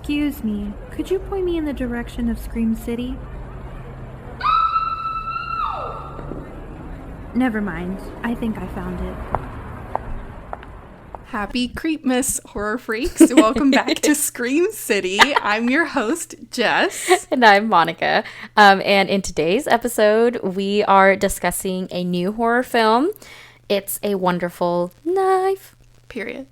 Excuse me, could you point me in the direction of Scream City? Never mind. I think I found it. Happy Creepmas, horror freaks. Welcome back to Scream City. I'm your host, Jess. And I'm Monica. And in today's episode, we are discussing a new horror film. It's A Wonderful Knife. Period.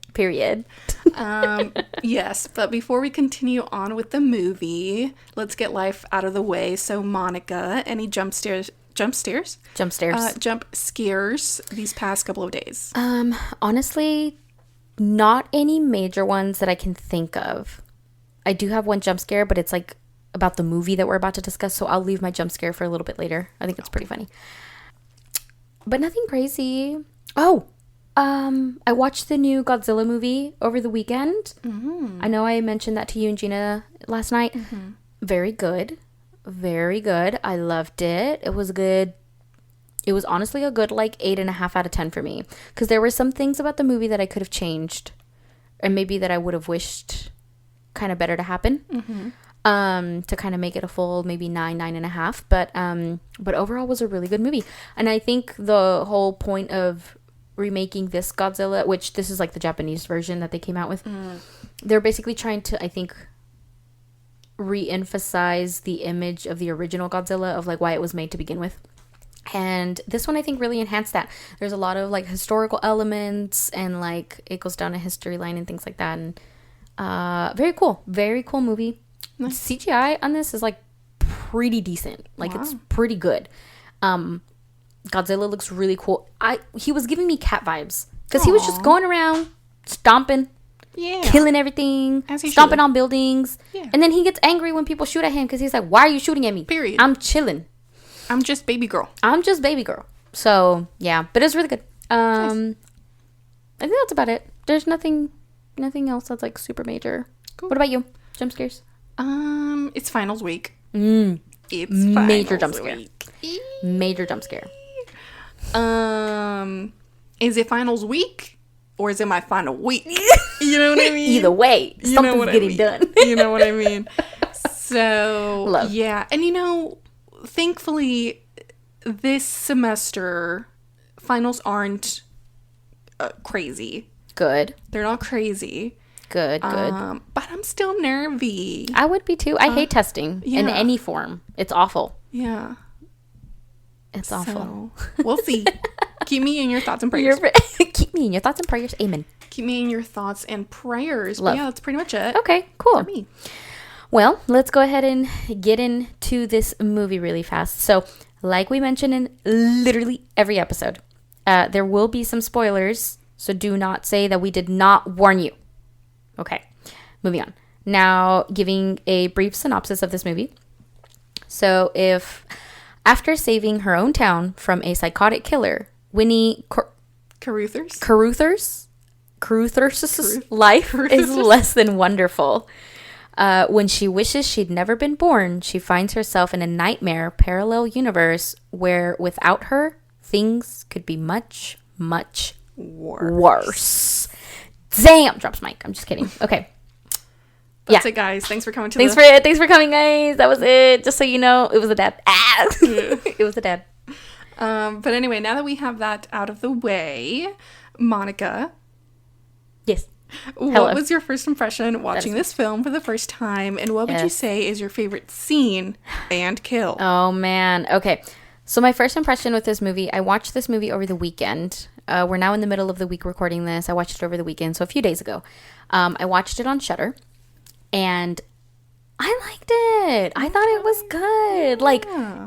Yes, but before we continue on with the movie, let's get life out of the way. So, Monica, any jump scares these past couple of days? Honestly, not any major ones that I can think of. I do have one jump scare, but it's like about the movie that we're about to discuss, so I'll leave my jump scare for a little bit later. I think it's pretty funny. But nothing crazy. I watched the new Godzilla movie over the weekend. Mm-hmm. I know I mentioned that to you and Gina last night. Mm-hmm. Very good. Very good. I loved it. It was good. It was honestly a good, 8.5 out of 10 for me. Because there were some things about the movie that I could have changed. Or maybe that I would have wished kind of better to happen. Mm-hmm. To kind of make it a full, maybe 9.5. But overall, it was a really good movie. And I think the whole point of remaking this Godzilla, which this is the Japanese version that they came out with, they're basically trying to, I think, re-emphasize the image of the original Godzilla of why it was made to begin with. And this one I think really enhanced that. There's a lot of historical elements and it goes down a history line and things like that. And very cool movie. Nice. CGI on this is pretty decent. Wow. It's pretty good. Godzilla looks really cool. He was giving me cat vibes because he was just going around stomping, killing everything, stomping on buildings, and then he gets angry when people shoot at him because he's like, "Why are you shooting at me? Period. I'm chilling. I'm just baby girl. So yeah, but it's really good. Nice. I think that's about it. There's nothing else that's super major. Cool. What about you? Jump scares? It's finals week. It's major jump scare. Major jump scare. Is it finals week or is it my final week? You know what I mean? Either way, something's getting done. You know what I mean? So, yeah. And thankfully, this semester, finals aren't crazy. Good. They're not crazy. Good. But I'm still nervy. I would be too. I hate testing in any form. It's awful. Yeah. It's awful. We'll see. Keep me in your thoughts and prayers. Keep me in your thoughts and prayers. Amen. Keep me in your thoughts and prayers. Love. But yeah, that's pretty much it. Okay, cool. For me. Well, let's go ahead and get into this movie really fast. So, like we mentioned in literally every episode, there will be some spoilers. So do not say that we did not warn you. Okay, moving on. Now, giving a brief synopsis of this movie. So, after saving her own town from a psychotic killer, Winnie Carruthers' life is less than wonderful. When she wishes she'd never been born, she finds herself in a nightmare parallel universe where without her, things could be much, much worse. Damn! Drops mic. I'm just kidding. Okay. That's it, guys. Thanks for coming to Thanks for coming, guys. That was it. Just so you know, it was a dad. It was a dad. But anyway, now that we have that out of the way, Monica. Yes. What was your first impression watching this film for the first time, and what would you say is your favorite scene and kill? Oh, man. Okay. So my first impression with this movie, I watched this movie over the weekend. We're now in the middle of the week recording this. I watched it over the weekend, so a few days ago. I watched it on Shudder. And I liked it. I thought it was good.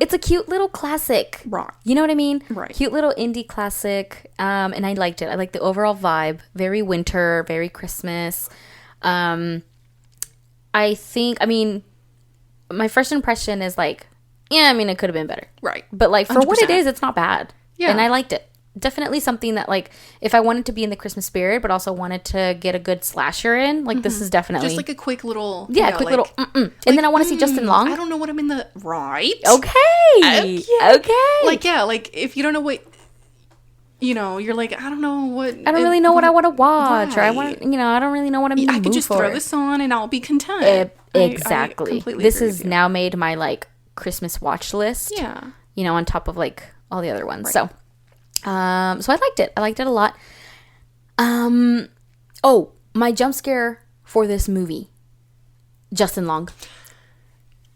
It's a cute little classic. Right. You know what I mean? Right. Cute little indie classic. And I liked it. I liked the overall vibe. Very winter, very Christmas. My first impression is it could have been better. Right. But for 100%. What it is, it's not bad. Yeah. And I liked it. Definitely something that if I wanted to be in the Christmas spirit but also wanted to get a good slasher in, this is definitely just a quick little little and then I want to see Justin Long. I don't know what I'm in the okay. If you don't know what you're like, I don't know what. I don't really know what I want to watch, or I want, right. I don't really know what I'm in the I mood could just for. throw this on and I'll be content. Exactly. I completely This agree has with you. now made my like Christmas watch list. Yeah. On top of like all the other ones. Right. So I liked it. I liked it a lot. Oh, my jump scare for this movie. Justin Long.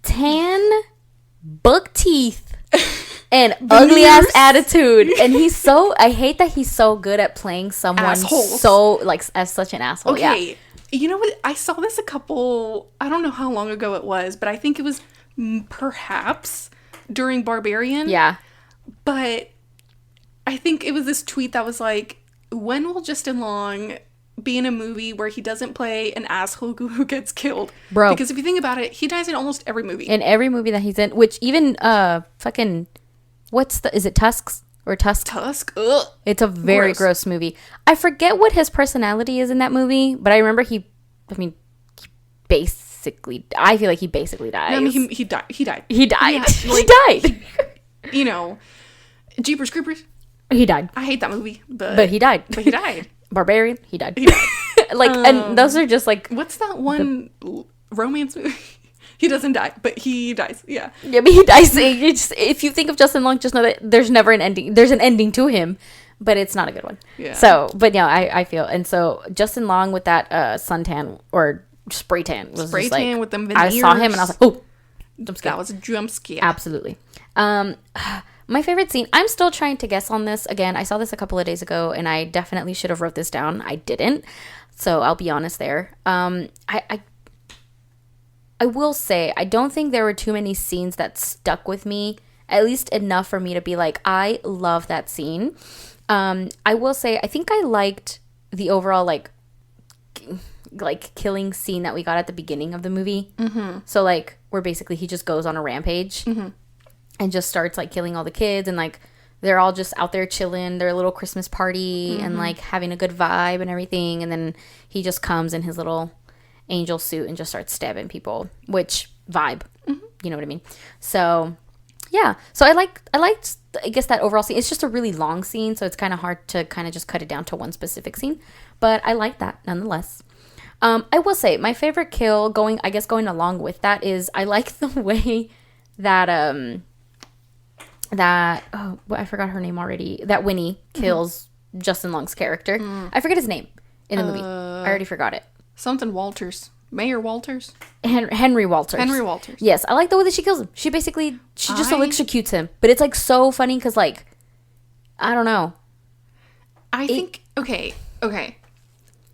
Tan, buck teeth, and ugly ass attitude. And I hate that he's so good at playing someone Assholes. so like as such an asshole. Okay. Yeah. You know what? I saw this I don't know how long ago it was, but I think it was perhaps during Barbarian. Yeah. But I think it was this tweet that was like, when will Justin Long be in a movie where he doesn't play an asshole who gets killed? Bro. Because if you think about it, he dies in almost every movie. In every movie that he's in, which even fucking is it Tusks or Tusk? Tusk? Ugh. It's a very gross movie. I forget what his personality is in that movie, but I remember he basically, I feel like he basically dies. No, I mean, he died. He died. He died. Yeah, He died. Jeepers Creepers. He died. I hate that movie, But he died. But he died. Barbarian, he died. He died. Like, and those are just like, What's that one romance movie? He doesn't die, but he dies. Yeah. yeah, but he dies. If you think of Justin Long, just know that there's never an ending. There's an ending to him, but it's not a good one. Yeah. So, but yeah, I feel, and so Justin Long with that suntan or spray tan was Spray just tan like, with them I saw him and I was like, oh, jump scare. That was a jump scare. Absolutely. My favorite scene, I'm still trying to guess on this. Again, I saw this a couple of days ago and I definitely should have wrote this down. I didn't. So I'll be honest there. I will say, I don't think there were too many scenes that stuck with me, at least enough for me to be like, I love that scene. I will say, I think I liked the overall, like killing scene that we got at the beginning of the movie. Mm-hmm. So, like, where basically he just goes on a rampage and just starts, like, killing all the kids and, like, they're all just out there chilling, their little Christmas party and, like, having a good vibe and everything. And then he just comes in his little angel suit and just starts stabbing people, which vibe, you know what I mean? So yeah, so I liked I guess that overall scene. It's just a really long scene, so it's kind of hard to kind of just cut it down to one specific scene, but I like that nonetheless. I will say my favorite kill going along with that is I like the way that I forgot her name already, that Winnie kills Justin Long's character. I forget his name in the movie. I already forgot it. Something Walters. Mayor Walters? Henry Walters. Henry Walters. Yes, I like the way that she kills him. She just electrocutes him. But it's like so funny because like, I don't know. I think, okay.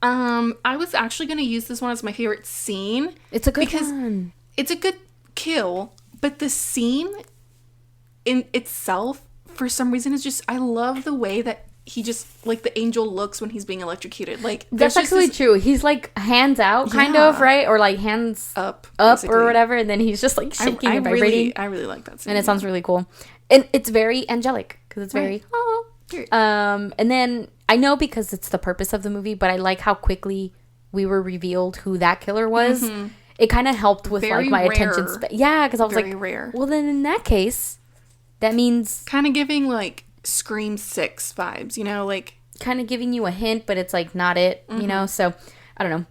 I was actually going to use this one as my favorite scene. It's a good one. It's a good kill, but the scene in itself, for some reason, is just, I love the way that he just, like, the angel looks when he's being electrocuted. Like, that's actually true. He's like hands out, kind of, right? Or like hands up or whatever, and then he's just like shaking and vibrating. I really like that scene. And it sounds really cool. And it's very angelic because it's very Period. And then I know because it's the purpose of the movie, but I like how quickly we were revealed who that killer was. It kind of helped with Very like my rare. attention yeah, because I was Very like, rare. well, then in that case, that means kind of giving like Scream 6 vibes, you know, like kind of giving you a hint, but it's like not it, you know. So I don't know.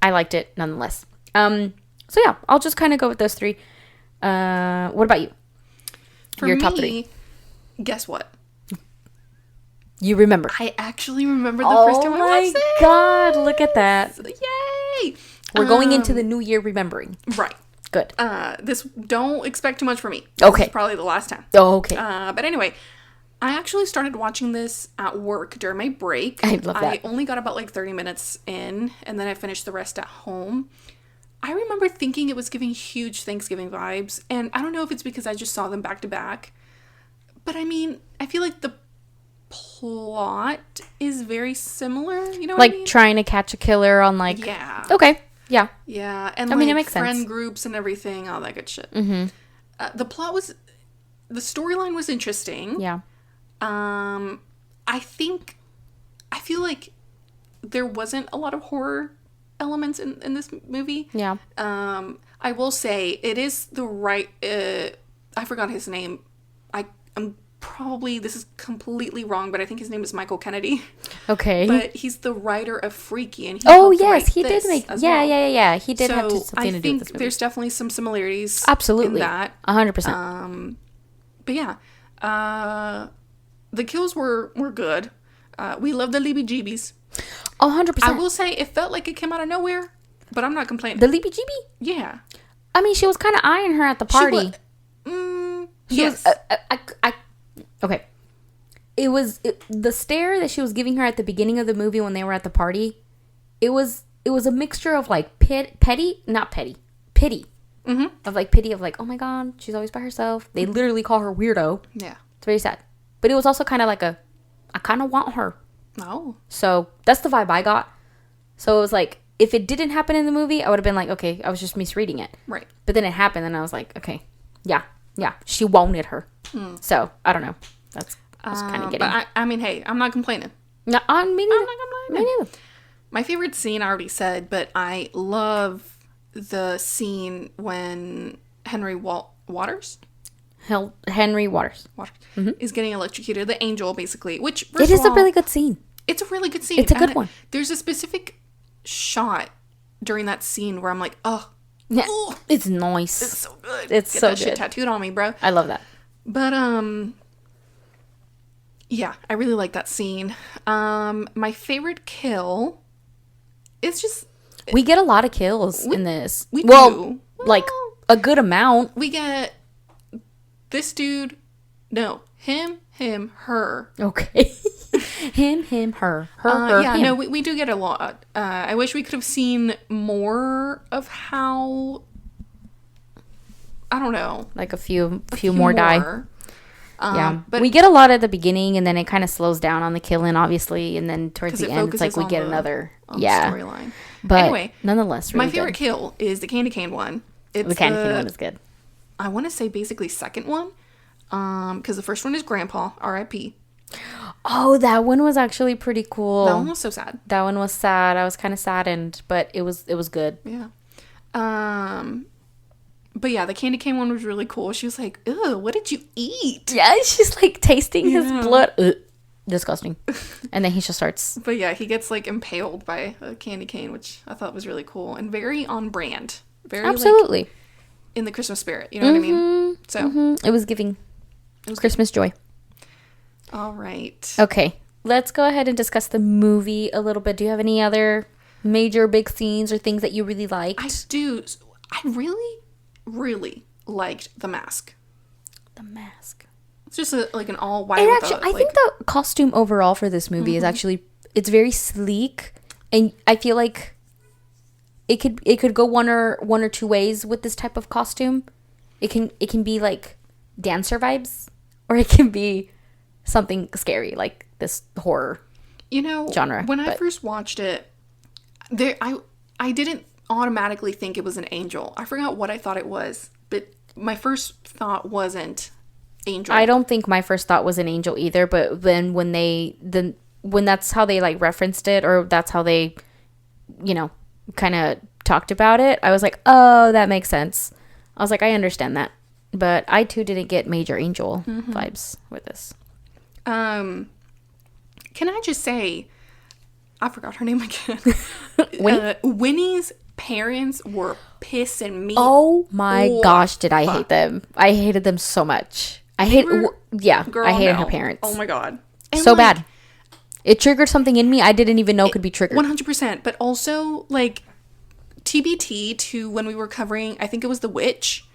I liked it nonetheless. So yeah, I'll just kind of go with those three. What about you? For Your me, top three. Guess what? You remember? I actually remember the first time I watched it. Oh my god! Look at that. Yay! We're going into the new year remembering. Right. Good. This don't expect too much from me. Okay. This is probably the last time. Oh, okay. But anyway, I actually started watching this at work during my break. I love that. I only got about like 30 minutes in, and then I finished the rest at home. I remember thinking it was giving huge Thanksgiving vibes, and I don't know if it's because I just saw them back to back, but I mean, I feel like the plot is very similar, you know what like I mean? trying to catch a killer on like... Yeah. Okay. Yeah. Yeah, and I like mean, it makes friend sense. groups and everything, all that good shit. The storyline was interesting. Yeah. I feel like there wasn't a lot of horror elements in this movie. Yeah. I will say it is the right, I forgot his name. I'm this is completely wrong, but I think his name is Michael Kennedy. Okay. But he's the writer of Freaky, and he yes, write he did this make. as Yeah, well. yeah. He did have So something to do with this movie. there's definitely some similarities. Absolutely. In that. 100%. But yeah, the kills were good. We love the Leebie-Jeebies. 100%. I will say it felt like it came out of nowhere, but I'm not complaining. The Leebie Jeebie? Yeah. I mean, she was kind of eyeing her at the party. Yes. Okay. The stare that she was giving her at the beginning of the movie when they were at the party. It was a mixture of like pity. Of like pity of like, oh my god, she's always by herself. They literally call her weirdo. Yeah. It's very sad. But it was also kind of like I kind of want her. Oh. So that's the vibe I got. So it was like, if it didn't happen in the movie, I would have been like, okay, I was just misreading it. Right. But then it happened, and I was like, okay, yeah, she wanted her. So I don't know. That's kind of getting. But I mean, hey, I'm not complaining. No, me neither. I'm not complaining. Me neither. My favorite scene I already said, but I love the scene when Henry Waters is getting electrocuted. The angel, basically, which It is a really good scene. It's a really good scene. It's a good one. There's a specific shot during that scene where I'm like, oh, Yeah, ooh, it's nice. it's so good. It's Get so that shit good. tattooed on me, bro. I love that. But yeah, I really like that scene. My favorite kill is just We get a lot of kills in this. we well, do. like a good amount. We get this dude, no, him, her. Okay. him, her, her, Yeah, him. no, we do get a lot. I wish we could have seen more of how, I don't know. Like a few more die. Yeah, but we get a lot at the beginning, and then it kind of slows down on the killing, obviously, and then towards 'cause the it end, it's like focuses we on get the- another. on the Yeah, storyline. but Anyway, nonetheless, really my favorite good. kill is the candy cane one. It's The candy cane one is good. I want to say basically second one, because the first one is Grandpa, R.I.P. Oh, that one was actually pretty cool. That one was so sad. That one was sad. I was kind of saddened, but it was good. Yeah. But yeah, the candy cane one was really cool. She was like, "Ew, what did you eat?" Yeah, she's like tasting his blood. Ugh, disgusting. And then he just starts. But yeah, he gets like impaled by a candy cane, which I thought was really cool and very on brand. Very Absolutely. like, in the Christmas spirit. You know what I mean? So It was giving Christmas joy. all right. Okay, let's go ahead and discuss the movie a little bit. Do you have any other major big scenes or things that you really liked? I do. I really, really liked The Mask. The Mask. It's just like an all white. It with actually, a, I think the costume overall for this movie is actually, it's very sleek, and I feel like it could go one or two ways with this type of costume. It can be like dancer vibes, or it can be something scary like this horror genre. When I first watched it, I didn't automatically think it was an angel. I forgot what I thought it was, but my first thought wasn't angel. I don't think my first thought was an angel either, but then when that's how they like referenced it, or that's how they kind of talked about it, I was like, oh, that makes sense. I was like, I understand that, but I too didn't get major angel vibes with this. Can I just say, I forgot her name again. Winnie's parents were pissing me. Oh my off. gosh, did I hate them? I hated them so much. I hated Girl, her parents. Oh my god, so bad. It triggered something in me I didn't even know could be triggered. 100%. But also, like, TBT to when we were covering, I think it was The Witch.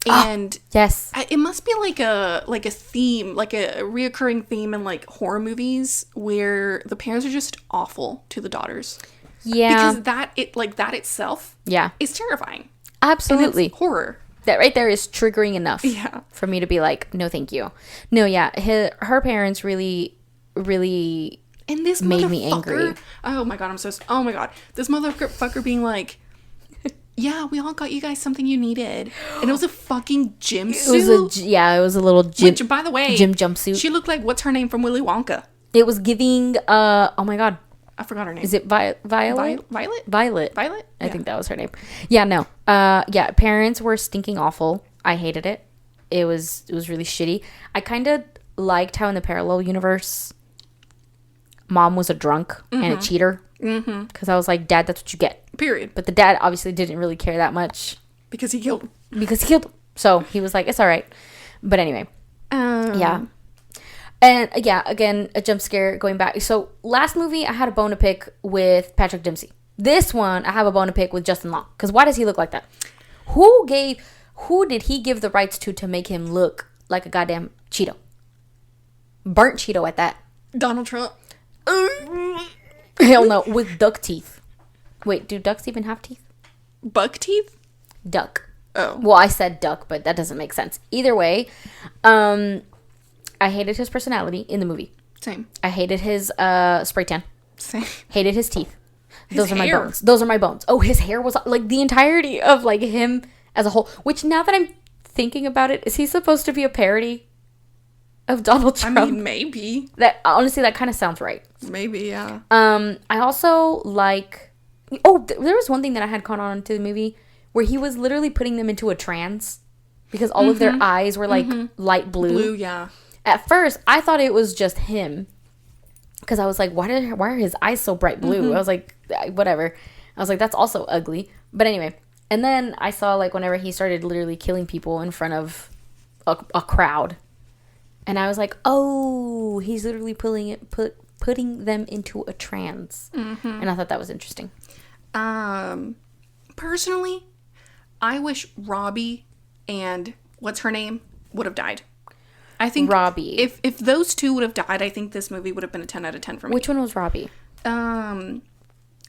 And yes, it must be like a theme, like a reoccurring theme in like horror movies where the parents are just awful to the daughters. Yeah, because that itself, is terrifying. Absolutely, and it's horror. That right there is triggering enough. Yeah. For me to be like, no, thank you. No, yeah, her parents really, really and this made me angry. Oh my god, oh my god, this motherfucker being like, yeah, we all got you guys something you needed. And it was a fucking gym suit. It was a little gym. Which, by the way, gym jumpsuit. She looked like, what's her name from Willy Wonka? It was giving, oh my god. I forgot her name. Is it Violet? Violet? I think that was her name. Yeah, no. Parents were stinking awful. I hated it. It was really shitty. I kind of liked how in the parallel universe, mom was a drunk and a cheater. Because I was like, Dad, that's what you get. Period. But the dad obviously didn't really care that much. Because he killed him. So he was like, it's all right. But anyway. Yeah. And yeah, again, a jump scare going back. So last movie, I had a bone to pick with Patrick Dempsey. This one, I have a bone to pick with Justin Long. Because why does he look like that? Who did he give the rights to make him look like a goddamn Cheeto? Burnt Cheeto at that. Donald Trump. Hell no, with duck teeth. Wait, do ducks even have teeth? Buck teeth? Duck. Oh. Well, I said duck, but that doesn't make sense. Either way, I hated his personality in the movie. Same. I hated his spray tan. Same. Hated his teeth. Those are hair. my bones. Those are my bones. Oh, his hair was like the entirety of like him as a whole. Which now that I'm thinking about it, is he supposed to be a parody of Donald Trump? I mean, maybe. That honestly, that kind of sounds right. Maybe, yeah. I also like. Oh, there was one thing that I had caught on to the movie where he was literally putting them into a trance because all of their eyes were like light blue. Blue, yeah. At first, I thought it was just him because I was like, why are his eyes so bright blue? I was like, whatever. I was like, that's also ugly. But anyway, and then I saw like whenever he started literally killing people in front of a crowd, and I was like, oh, he's literally putting them into a trance, and I thought that was interesting. Personally, I wish Robbie and what's her name would have died. I think Robbie. If those two would have died, I think this movie would have been a 10 out of 10 for me. Which one was Robbie?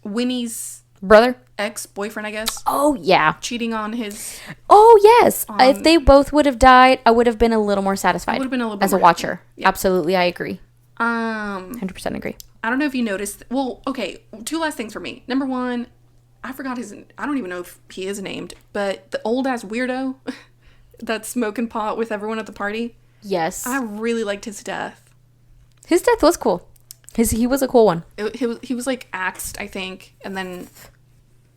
Winnie's Brother? ex-boyfriend, I guess. Oh, yeah. Cheating on his... Oh, yes. If they both would have died, I would have been a little more satisfied. I would have been a little bit as a more watcher. happy. Yeah. Absolutely, I agree. 100% agree. I don't know if you noticed... Well, okay, two last things for me. Number one, I forgot his... I don't even know if he is named, but the old-ass weirdo that's smoking pot with everyone at the party. Yes. I really liked his death. His death was cool. He was a cool one. He was like axed, I think, and then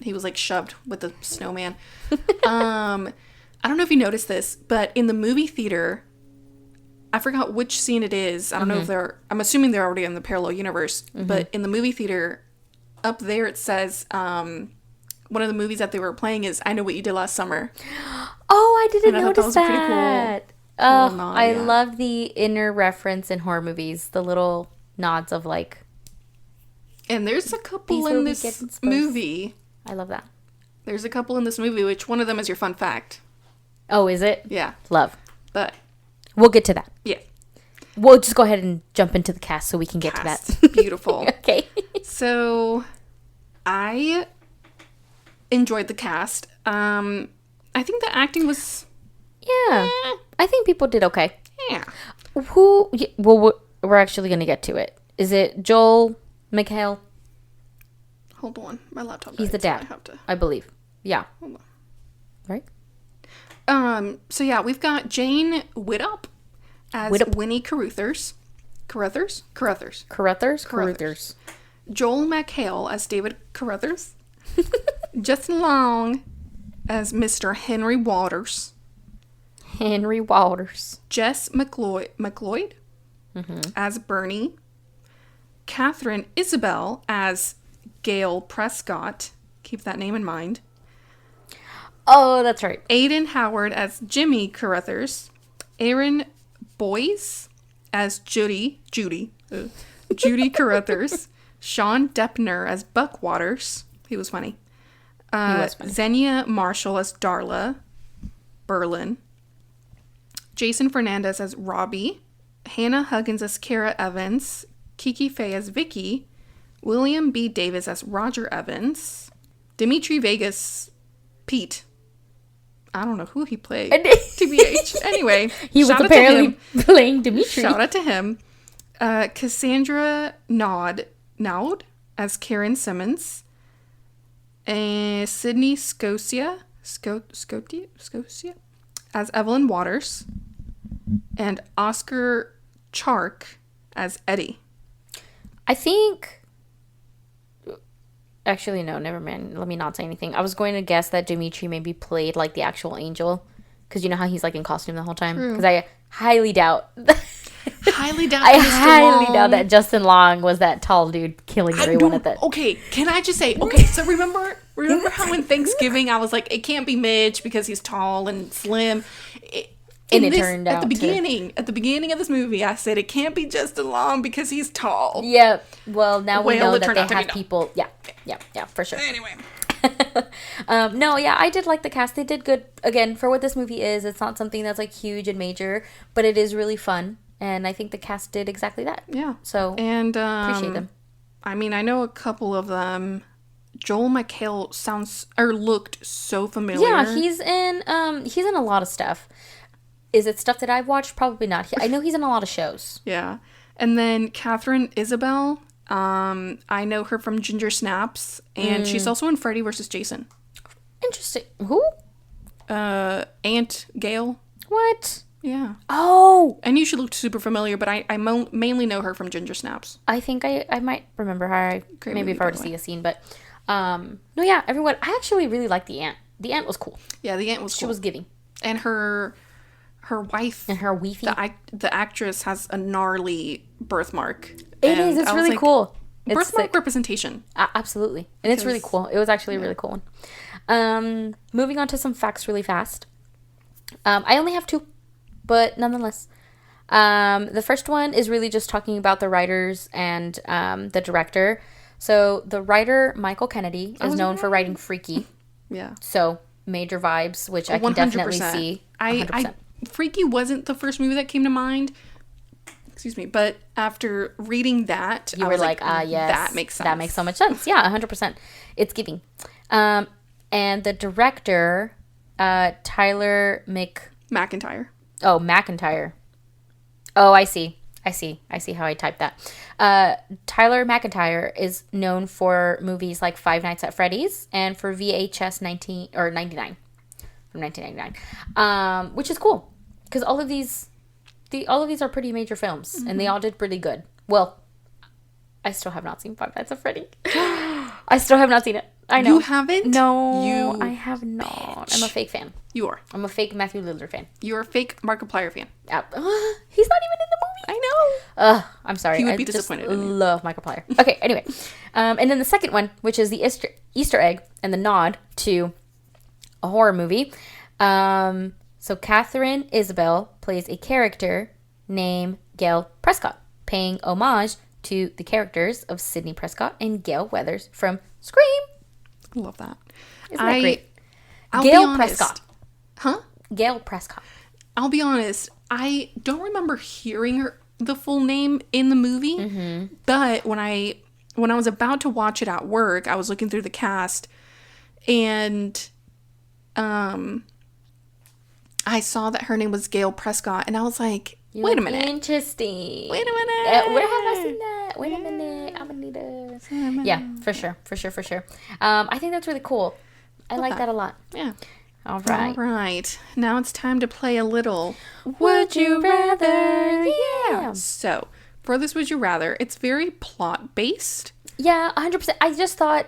he was like shoved with the snowman. I don't know if you noticed this, but in the movie theater, I forgot which scene it is. I don't know if I'm assuming they're already in the parallel universe, but in the movie theater, up there it says, one of the movies that they were playing is I Know What You Did Last Summer. Oh, I didn't And I thought notice that was pretty cool. Oh, nod, I yeah. love the inner reference in horror movies. The little nods of like... And there's a couple These in will be this getting supposed- movie. I love that. There's a couple in this movie, which one of them is your fun fact. Oh, is it? Yeah. Love. But, We'll get to that. yeah. We'll just go ahead and jump into the cast so we can get to Cast. that. Beautiful. Okay. So, I enjoyed the cast. I think the acting was... Yeah. I think people did okay. Yeah. Well, we're actually going to get to it. Is it Joel McHale? Hold on. My laptop He's died, the dad, so I have to... I believe. Yeah. Hold on. Right? So yeah, we've got Jane Widdop as Winnie Carruthers. Carruthers. Joel McHale as David Carruthers. Justin Long as Mr. Henry Waters. Henry Waters. Jess McLeod as Bernie. Catherine Isabel as Gail Prescott. Keep that name in mind. Oh, that's right. Aiden Howard as Jimmy Carruthers. Aaron Boyce as Judy Carruthers. Sean Deppner as Buck Waters. He was funny. Xenia Marshall as Darla Berlin. Jason Fernandez as Robbie. Hannah Huggins as Kara Evans. Kiki Faye as Vicky. William B. Davis as Roger Evans. Dimitri Vegas Pete. I don't know who he played. TBH. Anyway. He was apparently playing Dimitri. Shout out to him. Cassandra Naud as Karen Simmons. Sydney Scotia as Evelyn Waters. And Oscar Chark as Eddie. I think... Actually, no, never mind. Let me not say anything. I was going to guess that Dimitri maybe played like the actual angel. Because you know how he's like in costume the whole time? Because I highly doubt. highly doubt I that Mr. highly Long- doubt that Justin Long was that tall dude killing everyone at that. Okay, can I just say, okay, so remember how in Thanksgiving I was like, it can't be Mitch because he's tall and slim. Turned at out the beginning of this movie, I said it can't be Justin Long because he's tall. Yeah. Well, now we Well, know it that turned they out to be have no. people. Yeah, for sure. Anyway, No, yeah, I did like the cast. They did good. Again, for what this movie is, it's not something that's like huge and major, but it is really fun, and I think the cast did exactly that. yeah. So And appreciate them. I mean, I know a couple of them. Joel McHale looked so familiar. Yeah, he's in a lot of stuff. Is it stuff that I've watched? Probably not. I know he's in a lot of shows. Yeah. And then Catherine Isabel, I know her from Ginger Snaps, and she's also in Freddy vs. Jason. Interesting. Who? Aunt Gail. What? Yeah. Oh, And you should look super familiar, but I mainly know her from Ginger Snaps. I think I might remember her. Great Maybe movie, if I were by to the see a scene, but no, yeah, everyone. I actually really liked the aunt. The aunt was cool. Yeah, the aunt was cool. She was giving, And her wife, and her weefy. the actress has a gnarly birthmark. It is. It's really cool. It's Birthmark sick. representation. Absolutely. And it's really cool. It was actually a really cool one. Moving on to some facts really fast. I only have two, but nonetheless. The first one is really just talking about the writers and the director. So the writer, Michael Kennedy, is known for writing Freaky. Yeah. So major vibes, which I can definitely see. 100%. Freaky wasn't the first movie that came to mind. Excuse me, but after reading that, You I were was like, yes. that makes sense. That makes so much sense. Yeah, 100%. It's giving. And the director, Tyler McIntyre. McIntyre. Oh, I see how I typed that. Tyler McIntyre is known for movies like Five Nights at Freddy's and for VHS 99 from 1999, which is cool because all of these are pretty major films and they all did pretty good. Well, I still have not seen Five Nights at Freddy. I still have not seen it. I know. You haven't? No, I have not. I'm a fake fan. You are. I'm a fake Matthew Lillard fan. You're a fake Markiplier fan. He's not even in the movie. I know. I'm sorry. He would I be just disappointed in you. love Markiplier. Okay, anyway. And then the second one, which is the Easter egg and the nod to a horror movie. So Catherine Isabel plays a character named Gail Prescott, paying homage to the characters of Sidney Prescott and Gail Weathers from Scream. I love that. Isn't that great? I'll Gail be honest. Prescott. Huh? Gail Prescott. I'll be honest. I don't remember hearing the full name in the movie, but when I was about to watch it at work, I was looking through the cast, and I saw that her name was Gail Prescott, and I was like, wait a minute. Interesting. Wait a minute. Where have I seen that? Wait a minute. I'm gonna need a... Yeah, for sure. I think that's really cool. I like that a lot. Yeah. All right. All right. Now it's time to play a little Would you rather? Yeah. So, for this Would You Rather, it's very plot-based. Yeah, 100%. I just thought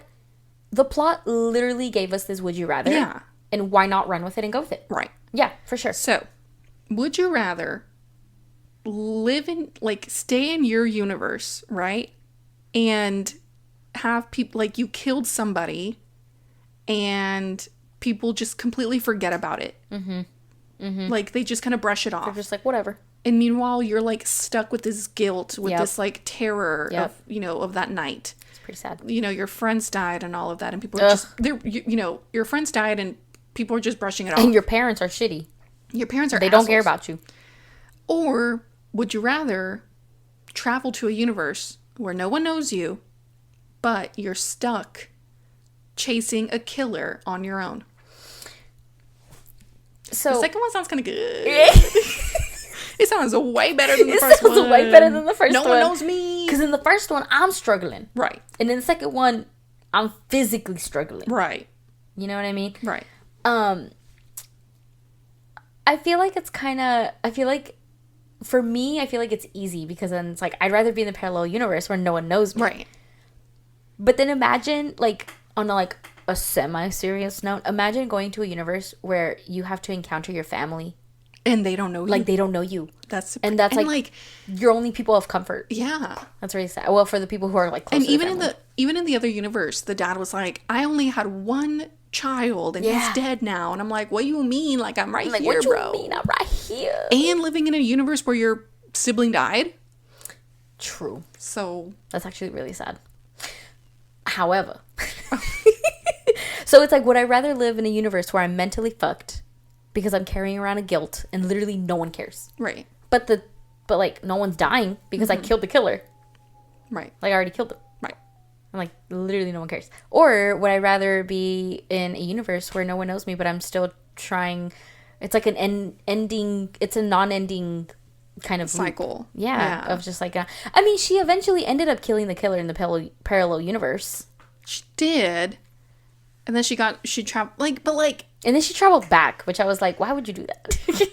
the plot literally gave us this Would You Rather. Yeah. And why not run with it and go with it? Right. Yeah, for sure. So, would you rather stay in your universe, right? And have people, like, you killed somebody and people just completely forget about it. Like, they just kind of brush it off. They're just like, whatever. And meanwhile, you're, like, stuck with this guilt, with Yep. this, like, terror Yep. of, of that night. It's pretty sad. Your friends died and all of that, and people are just, your friends died and people are just brushing it off. And your parents are shitty. Your parents are They don't care assholes. about you. Or would you rather travel to a universe where no one knows you, but you're stuck chasing a killer on your own? So The second one sounds kind of good. It sounds way better than the It first sounds one. way better than the first No one. one knows me. Because in the first one, I'm struggling. Right. And in the second one, I'm physically struggling. Right. You know what I mean? Right. I feel like for me, I feel like it's easy because then it's like, I'd rather be in the parallel universe where no one knows me. Right. But then imagine, like, on a semi-serious note, imagine going to a universe where you have to encounter your family. And they don't know you. Like, they don't know you. That's and that's and like your only people of comfort. yeah. That's really sad. Well, for the people who are like close And to even family. even in the other universe, the dad was like, I only had one child and Yeah. he's dead now. And I'm like, what do you mean? Like, I'm right like, here, what you bro. mean? I'm right here. And living in a universe where your sibling died. True. So That's actually really sad. However, so it's like, would I rather live in a universe where I'm mentally fucked because I'm carrying around a guilt and literally no one cares, right. but like no one's dying because I killed the killer. Right. Like I already killed them. Right. I'm like, literally no one cares. Or would I rather be in a universe where no one knows me, but I'm still trying? It's like an ending. It's a non-ending kind of loop. Cycle. Yeah, of just like I mean, she eventually ended up killing the killer in the parallel universe. She did. And then she traveled, And then she traveled back, which I was like, why would you do that?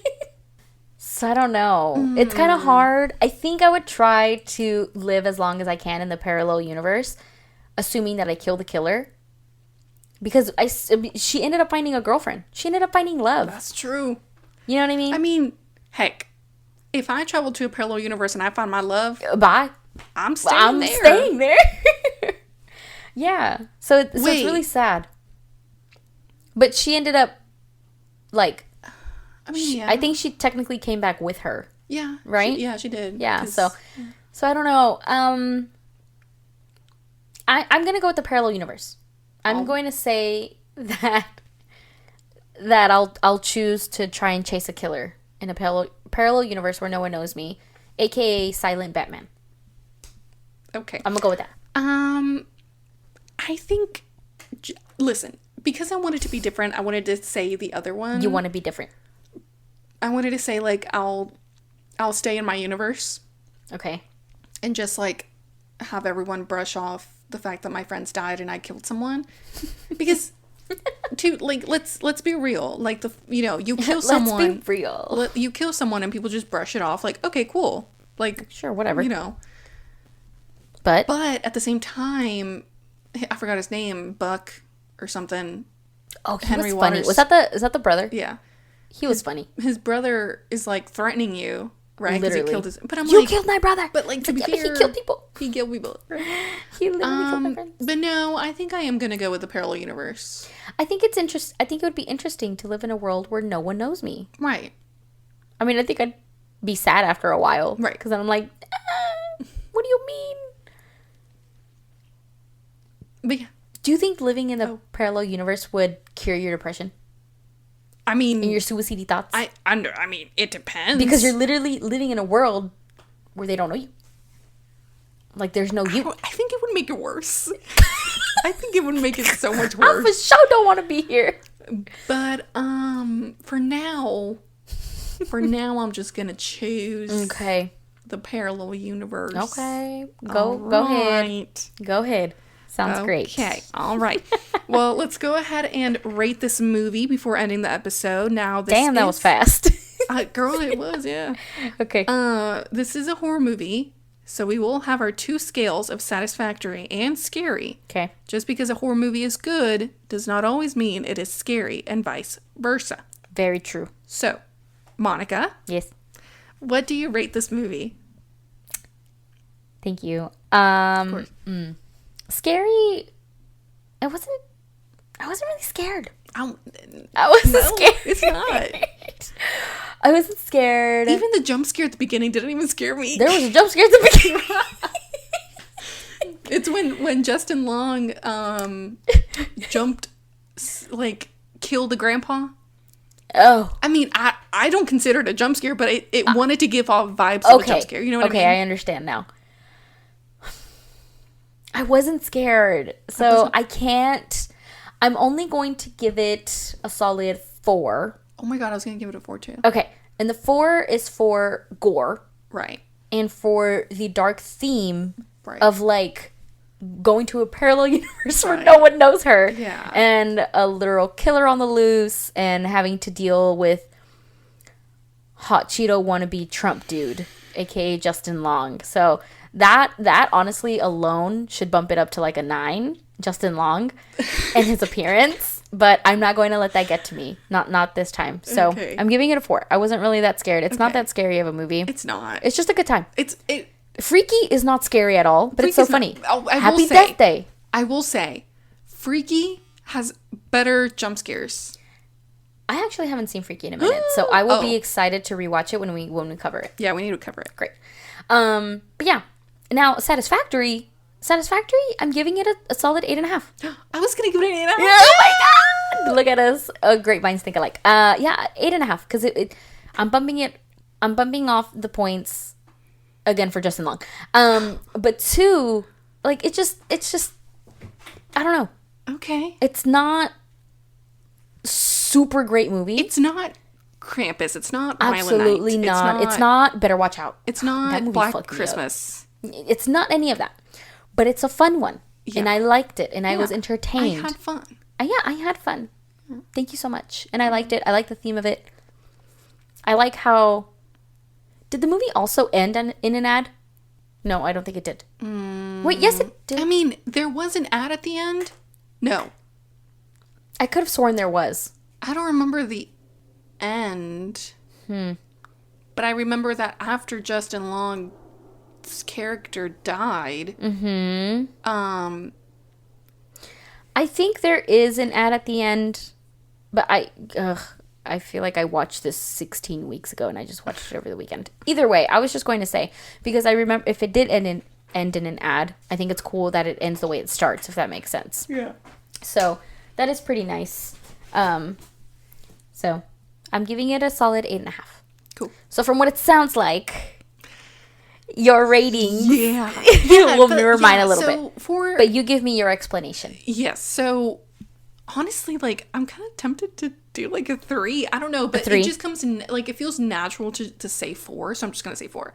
So I don't know. It's kind of hard. I think I would try to live as long as I can in the parallel universe, assuming that I kill the killer. Because she ended up finding a girlfriend. She ended up finding love. that's true. You know what I mean? I mean, heck, if I travel to a parallel universe and I find my love, Bye. I'm staying I'm there. staying there. Yeah. So it's Wait. really sad. But she ended up, like, I mean, yeah. I think she technically came back with her. Yeah. Right? She did. Yeah. 'Cause- So I don't know. I'm gonna go with the parallel universe. I'm going to say that I'll choose to try and chase a killer in a parallel universe where no one knows me, aka Silent Batman. Okay. I'm gonna go with that. I think, listen, because I wanted to be different, I wanted to say the other one. You want to be different. I wanted to say, like, I'll stay in my universe Okay. and just, like, have everyone brush off the fact that my friends died and I killed someone. Because, dude, like, let's be real. Like, you kill someone. Let's be real. You kill someone and people just brush it off. Like, okay, cool. Like, Sure, whatever. But But at the same time, I forgot his name, Buck or something. oh, he Henry was funny. Waters. Is that the brother? Yeah. He was funny. His brother is, like, threatening you, right? 'Cause Literally. he killed his... But I'm You like... killed my brother. But, like, to be yeah, fair... but he killed people. He killed people. He literally killed my friends. But no, I think I am going to go with the parallel universe. I think I think it would be interesting to live in a world where no one knows me. Right. I mean, I think I'd be sad after a while. Right. Because I'm like, what do you mean? But yeah. Do you think living in the parallel universe would cure your depression I mean... and your suicidal thoughts? I mean, it depends. Because you're literally living in a world where they don't know you. Like, there's no you. I think it would make it worse. I think it would make it so much I worse. for sure don't want to be here. But, for now, I'm just going to choose... Okay. the parallel universe. Okay. Go ahead. Right. Go ahead. Sounds great. Okay. All right. Well, let's go ahead and rate this movie before ending the episode. Now, Damn, that was fast. Girl, it was, yeah. Okay. This is a horror movie, so we will have our two scales of satisfactory and scary. Okay. Just because a horror movie is good does not always mean it is scary, and vice versa. Very true. So, Monica, Yes. what do you rate this movie? Thank you. Of course. Scary. I wasn't really scared. I wasn't scared. It's not. I wasn't scared. Even the jump scare at the beginning didn't even scare me. There was a jump scare at the beginning. It's when Justin Long jumped, like, killed the grandpa. Oh. I mean, I don't consider it a jump scare, but it wanted to give off vibes of a jump scare. You know what I mean? Okay, I understand now. I wasn't scared. So I can't. I'm only going to give it a solid 4. Oh my god, I was going to give it a 4 too. Okay. And the 4 is for gore Right. and for the dark theme Right. of, like, going to a parallel universe where Right. no one knows her. Yeah. And a literal killer on the loose and having to deal with hot Cheeto wannabe Trump dude, aka Justin Long. So that honestly alone should bump it up to like a 9, Justin Long and his appearance. but I'm not going to let that get to me. Not this time. So Okay. I'm giving it a 4. I wasn't really that scared. It's not Okay. that scary of a movie. It's not. It's just a good time. It. Freaky is not scary at all, but it's so Freaky's not- funny. I will Happy say- Death Day. I will say, Freaky has better jump scares. I actually haven't seen Freaky in a minute, so I will be Oh. excited to rewatch it when we cover it. Yeah, we need to cover it. Great. But yeah. Now, Satisfactory, I'm giving it a solid 8.5. I was gonna give it an 8 out of 10. Oh my god! Look at us. Great minds think alike. Yeah, 8.5 because I'm bumping off the points again for Justin Long. But 2, like it's just I don't know. Okay. It's not super great movie. It's not Krampus. It's not Violent Absolutely Night. not. It's not Better Watch Out. It's That not movie Black fucked me up. Christmas. It's not any of that. But it's a fun one. Yeah. And I liked it. And I was Yeah. entertained. I had fun. Yeah, I had fun. Thank you so much. And I liked it. I like the theme of it. I like how... Did the movie also end in an ad? No, I don't think it did. Wait, yes it did. I mean, there was an ad at the end. No. I could have sworn there was. I don't remember the end. But I remember that after Justin Long's character died, I think there is an ad at the end, but I feel like I watched this 16 weeks ago and I just watched it over the weekend. Either way, I was just going to say, because I remember if it did end in an ad, I think it's cool that it ends the way it starts, if that makes sense. Yeah. So that is pretty nice. So I'm giving it a solid 8.5. Cool. So from what it sounds like, your rating Yeah. will mirror mine a little bit. For But you give me your explanation. yes, so honestly, like I'm kind of tempted to do like a 3. I don't know, but 3? it just comes in like it feels natural to say 4, so I'm just gonna say 4.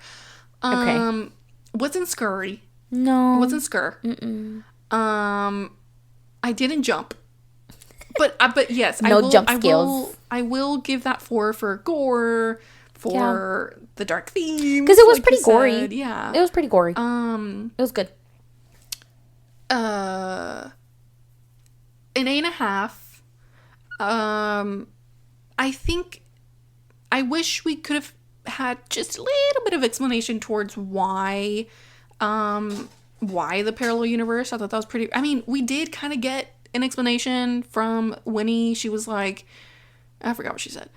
Okay. Wasn't scurry. No. Wasn't scur. I didn't jump. But yes, No jump skills. I will give that 4 for gore, for the dark themes. Because it was like pretty you gory. said. Yeah. It was pretty gory. It was good. An 8.5. I think I wish we could have had just a little bit of explanation towards why the parallel universe. I thought that was pretty. I mean, we did kind of get an explanation from Winnie. She was like, I forgot what she said.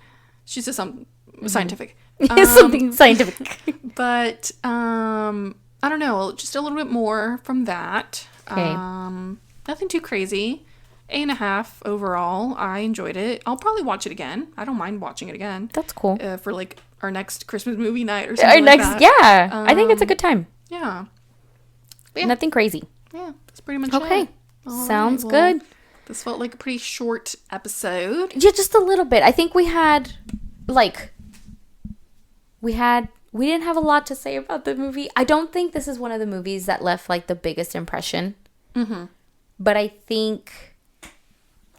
She said something scientific. Something scientific. But I don't know, just a little bit more from that. Okay. Nothing too crazy. 8.5 overall. I enjoyed it. I'll probably watch it again. I don't mind watching it again. That's cool. For like our next Christmas movie night or something Our like next, that. yeah. I think it's a good time. Yeah. Yeah. Nothing crazy. Yeah. That's pretty much Okay. it. All Sounds right, well, good. This felt like a pretty short episode. Yeah, just a little bit. I think we had, like, we didn't have a lot to say about the movie. I don't think this is one of the movies that left, like, the biggest impression. Mm-hmm. But I think,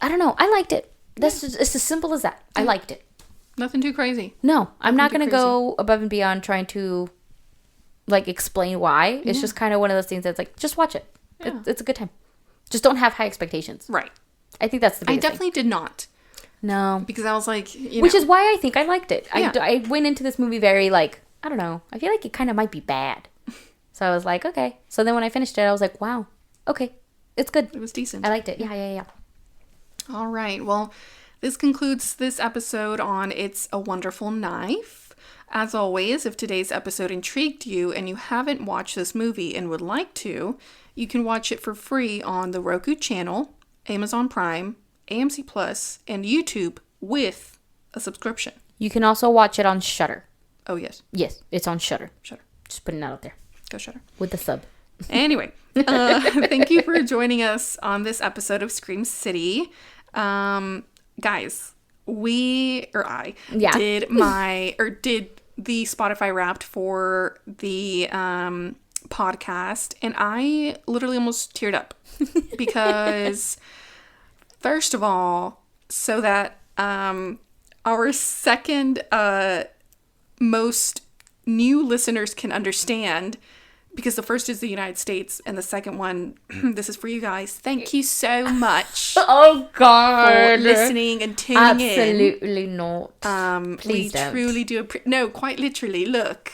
I don't know. I liked it. It's as simple as that. I liked it. Nothing too crazy. No, I'm not too going to go above and beyond trying to, like, explain why. It's just kind of one of those things that's like, just watch it. Yeah. It's a good time. Just don't have high expectations. Right. I think that's the I biggest definitely did not. thing. No. Because I was like, Which is why I think I liked it. Yeah. I went into this movie very, like, I don't know. I feel like it kind of might be bad. So I was like, okay. So then when I finished it, I was like, wow. Okay. It's good. it was decent. I liked it. Yeah. All right. Well, this concludes this episode on It's a Wonderful Knife. As always, if today's episode intrigued you and you haven't watched this movie and would like to, you can watch it for free on the Roku channel, Amazon Prime, AMC Plus, and YouTube with a subscription. You can also watch it on Shudder. Oh, yes. Yes, it's on Shudder. Shudder. Just putting that out there. Go Shudder. With the sub. Anyway, thank you for joining us on this episode of Scream City. Guys, I Yeah. did the Spotify Wrapped for the podcast, and I literally almost teared up because first of all, so that our second most new listeners can understand, because the first is the United States, and the second one, this is for you guys. Thank you so much Oh, God. for listening and tuning in. Absolutely not. We Please don't. truly do no, quite literally. Look,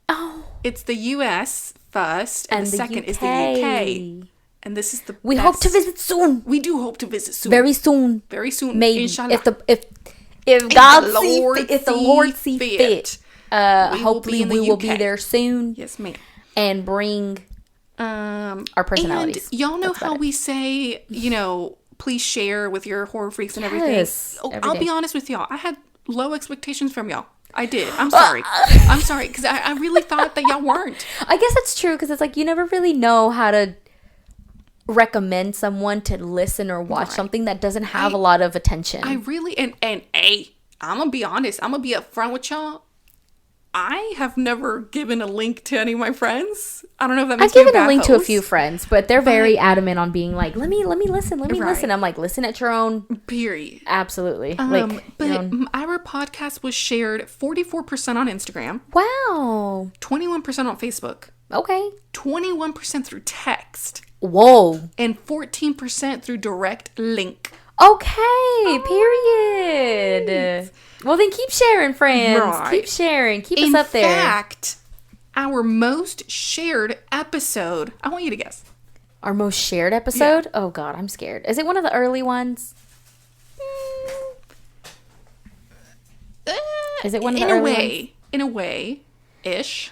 Oh. it's the US first, and the second is the UK. And this is the We best. hope to visit soon. We do hope to visit soon. Very soon. Very soon. Maybe. Inshallah. If God the Lord if the Lord see fit. Hopefully in the we will be UK. there soon Yes, ma'am. and bring our personalities. And y'all know That's about how it. we say, please share with your horror freaks and everything. Yes, every I'll day. be honest with y'all. I had low expectations from y'all. I did. I'm sorry. I'm sorry because I really thought that y'all weren't. I guess that's true because it's like you never really know how to recommend someone to listen or watch Right. something that doesn't have a lot of attention. I really and hey, I'm gonna be honest. I'm gonna be upfront with y'all. I have never given a link to any of my friends. I don't know if that makes I've me given a bad link to a host. few friends, but they're very adamant on being like, let me listen, let me Right. listen. I'm like, listen at your own. Period. Absolutely. But your own. our podcast was shared 44% on Instagram, Wow. 21% on Facebook, Okay. 21% through text, Whoa. and 14% through direct link. Okay. Period. Well, then keep sharing, friends. Right. Keep sharing. Keep us In up there. fact, our most shared episode, I want you to guess. Our most shared episode? Oh, God. I'm scared. Is it one of the early ones? Is it one of the early ones? In a way, ish.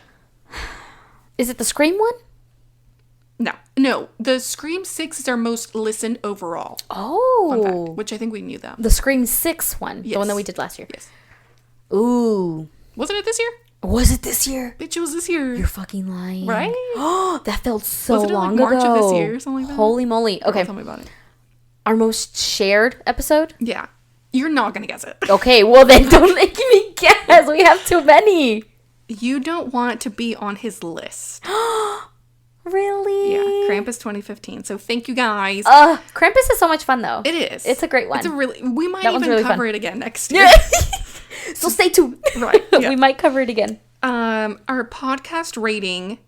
Is it the Scream one? No. The Scream 6 is our most listened overall. Fun fact, Oh. which I think we knew that. The Scream 6 one. The one that Yes. we did last year. Yes. Ooh. Wasn't it this year? Was it this year? Bitch, it was this year. You're fucking lying. Right? Oh, that felt so Wasn't it like long March ago. of this year or something like that? Holy moly. Okay. Tell me about it. Our most shared episode? Yeah. You're not going to guess it. Okay, well then don't make me guess. We have too many. You don't want to be on his list. Really? Yeah. Krampus 2015. So thank you guys. Krampus is so much fun though. It is. It's a great one. It's a really. We might That one's even really cover fun. it again next year. So stay tuned. Right, yeah. We might cover it again. Our podcast rating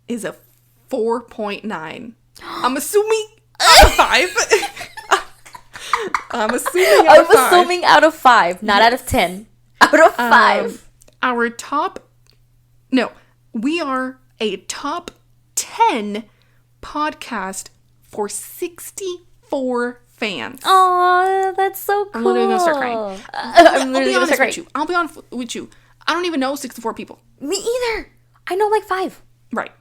is a 4.9. I'm assuming out of 5. I'm assuming out of 5. Assuming out of 5, not out of 10. Out of 5. Our top. No, we are a top 10 podcast for 64 fans. Oh, that's so cool. I'm literally gonna start crying. I'm I'll literally be gonna honest start with crying. you. I'll be honest with you. I don't even know 64 people. Me either. I know like 5. Right.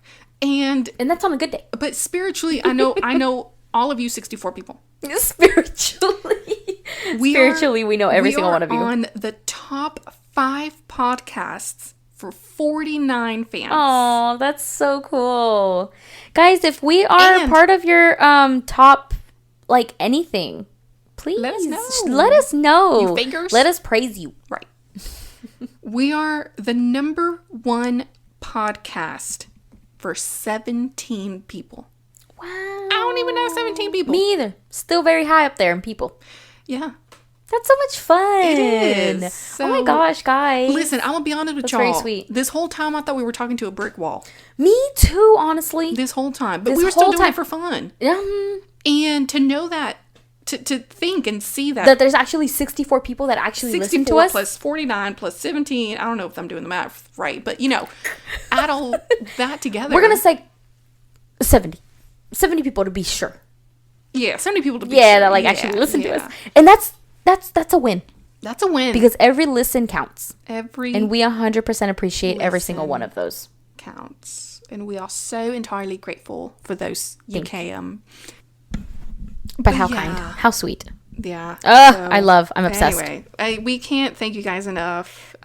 And that's on a good day. but spiritually, I know all of you 64 people. Spiritually. Spiritually, we know every single one of you. We are on the top 5 podcasts for 49 fans. Oh, that's so cool. Guys, if we are And- part of your top like anything, please Let us know. Let us know. You figures? Let us praise you. Right. We are the number 1 podcast for 17 people. Wow. I don't even know 17 people. Me either. Still very high up there in people. Yeah. That's so much fun. It is. Oh my So- gosh, guys. Listen, I'm gonna be honest with That's y'all. very sweet. This whole time I thought we were talking to a brick wall. Me too, honestly. This whole time. But This we were still whole doing time. it for fun. Um, And to know that, to think and see that there's actually 64 people that actually listen to 64 us. plus 49 plus 17. I don't know if I'm doing the math right, but add all that together. We're going to say 70. 70 people to be sure. Yeah, 70 people to be Yeah, sure. that like Yeah, actually listen to yeah. us. And that's a win That's a win. because every listen counts. every And we 100% appreciate every single one of those. counts. And we are so entirely grateful for those UK But how yeah. kind. How sweet. Yeah. I'm obsessed. Anyway, we can't thank you guys enough.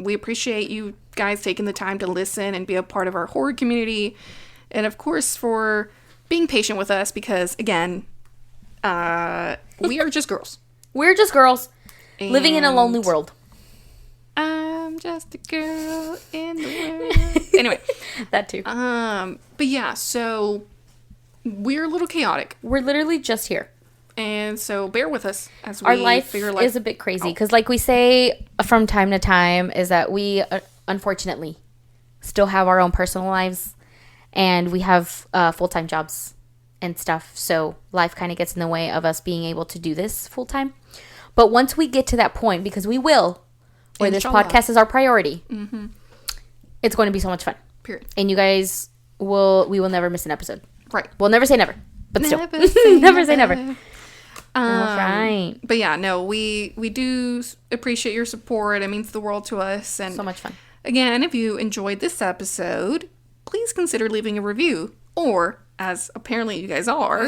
We appreciate you guys taking the time to listen and be a part of our horror community. And of course, for being patient with us because, again, we are just girls. We're just girls living in a lonely And world. I'm just a girl in the world. Anyway, That too. but yeah, so we're a little chaotic. We're literally just here. And so bear with us as we Our life figure life is a bit crazy because like we say from time to time is that we unfortunately still have our own personal lives, and we have full-time jobs and stuff. So life kind of gets in the way of us being able to do this full-time. But once we get to that point, because we will, where Inshallah. this podcast is our priority, it's going to be so much fun. Period. And you guys we will never miss an episode. Right. We'll never say never, but still. Never say Never say never. never. All right. But yeah, no, we do appreciate your support. It means the world to us. And So much fun. again, if you enjoyed this episode, please consider leaving a review, or, as apparently you guys are,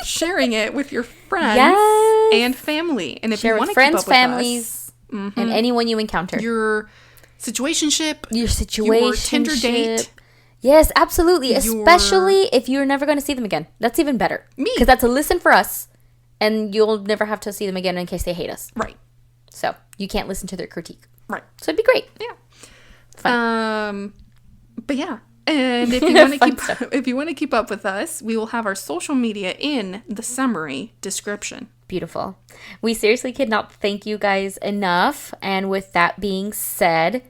sharing it with your friends Yes. and family. And if Share you want with to keep friends, up with families, and anyone you encounter. us, your situationship, Your situation. your Tinder date. Yes, absolutely. Especially if you're never going to see them again. That's even better. Me. Because that's a listen for us, and you'll never have to see them again in case they hate us. Right. So you can't listen to their critique. Right. So it'd be great. Yeah. Fun. But yeah. And if you want to Fun keep stuff. if you want to keep up with us, we will have our social media in the summary description. Beautiful. We seriously cannot thank you guys enough. And with that being said,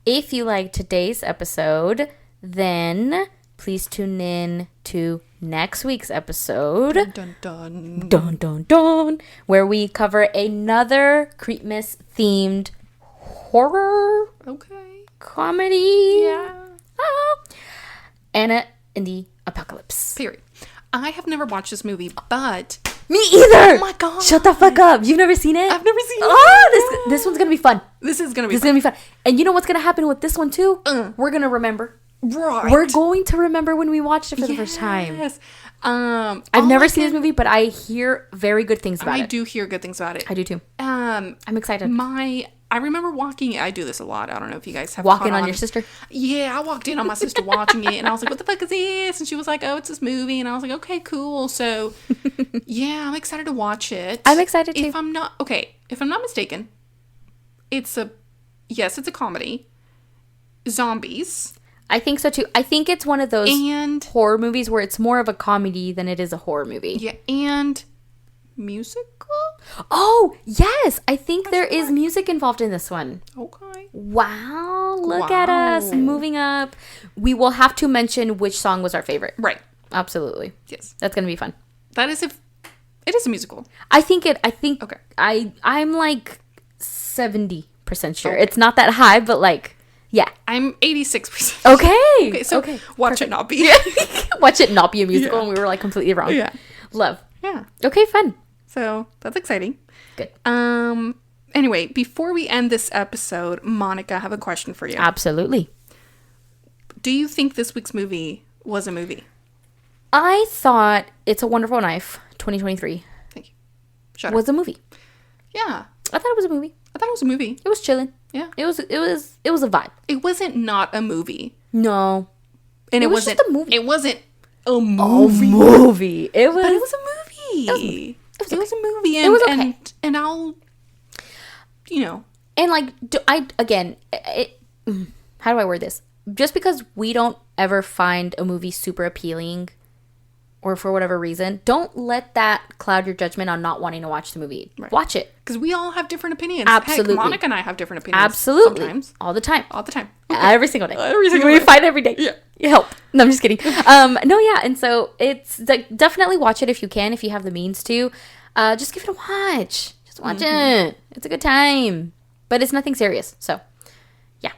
if you liked today's episode, then please tune in to next week's episode. Dun dun. Dun dun dun, where we cover another Creepmas themed horror Okay. comedy. Yeah. Anna in the Apocalypse. Period. I have never watched this movie, but Me either. oh my god, Shut the fuck up. You've never seen it? I've never seen it. Oh, this one's gonna be fun. This is gonna be This is gonna be fun. And you know what's gonna happen with this one too? We're gonna remember. right. We're going to remember when we watched it for the first time. Yes. I've never seen this movie, but I hear very good things about I it. do hear good things about it. I do too. Um, I'm excited. I remember walking. I do this a lot. I don't know if you guys have Walking caught on your sister? Yeah, I walked in on my sister watching it, and I was like, "What the fuck is this?" And she was like, "Oh, it's this movie," and I was like, "Okay, cool." So, yeah, I'm excited to watch it. I'm excited too. If I'm not mistaken, it's a comedy. Zombies I think so too. I think it's one of those and horror movies where it's more of a comedy than it is a horror movie. yeah, and musical. Oh, yes. I think there is music involved in this one. Okay. Wow. Look at us moving up. We will have to mention which song was our favorite. Right. Absolutely. Yes. That's going to be fun. That is if it is a musical. Okay. I'm like 70% sure. Okay. It's not that high, but like, yeah. I'm 86%. Okay. So watch it not be. Watch it not be a musical, Yeah. and we were like completely wrong. Yeah. Love. Yeah. Okay, fun. So that's exciting. Good. Anyway, before we end this episode, Monica, I have a question for you. Absolutely. Do you think this week's movie was a movie? I thought It's a Wonderful Knife 2023 Thank you. Shudder. was a movie. Yeah. I thought it was a movie. I thought it was a movie. It was chilling. Yeah. It was a vibe. It wasn't not a movie. No. And It was wasn't just a movie. It wasn't a movie. Movie. It was But it was a movie. It was a movie. And, It was okay. And I'll, and like how do I word this? Just because we don't ever find a movie super appealing or for whatever reason, don't let that cloud your judgment on not wanting to watch the movie. Right. Watch it. because we all have different opinions. Absolutely. Heck, Monica and I have different opinions. Absolutely. Sometimes. All the time. All the time. Every single day. Every single we day. fight every day. Yeah. Help. No, I'm just kidding. No, yeah. And so it's like, definitely watch it if you can, if you have the means to. Just give it a watch. Just watch it. It's a good time. But it's nothing serious. So, yeah.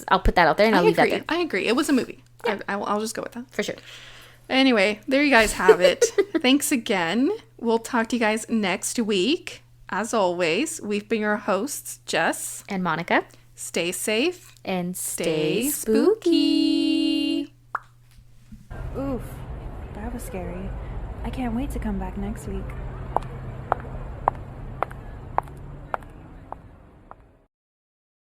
I'll put that out there and I'll leave that there. I agree. It was a movie. Yeah. I'll just go with that. For sure. Anyway, there you guys have it. Thanks again. We'll talk to you guys next week. As always, we've been your hosts, Jess. And Monica. Stay safe. And Stay stay spooky. Oof, that was scary. I can't wait to come back next week.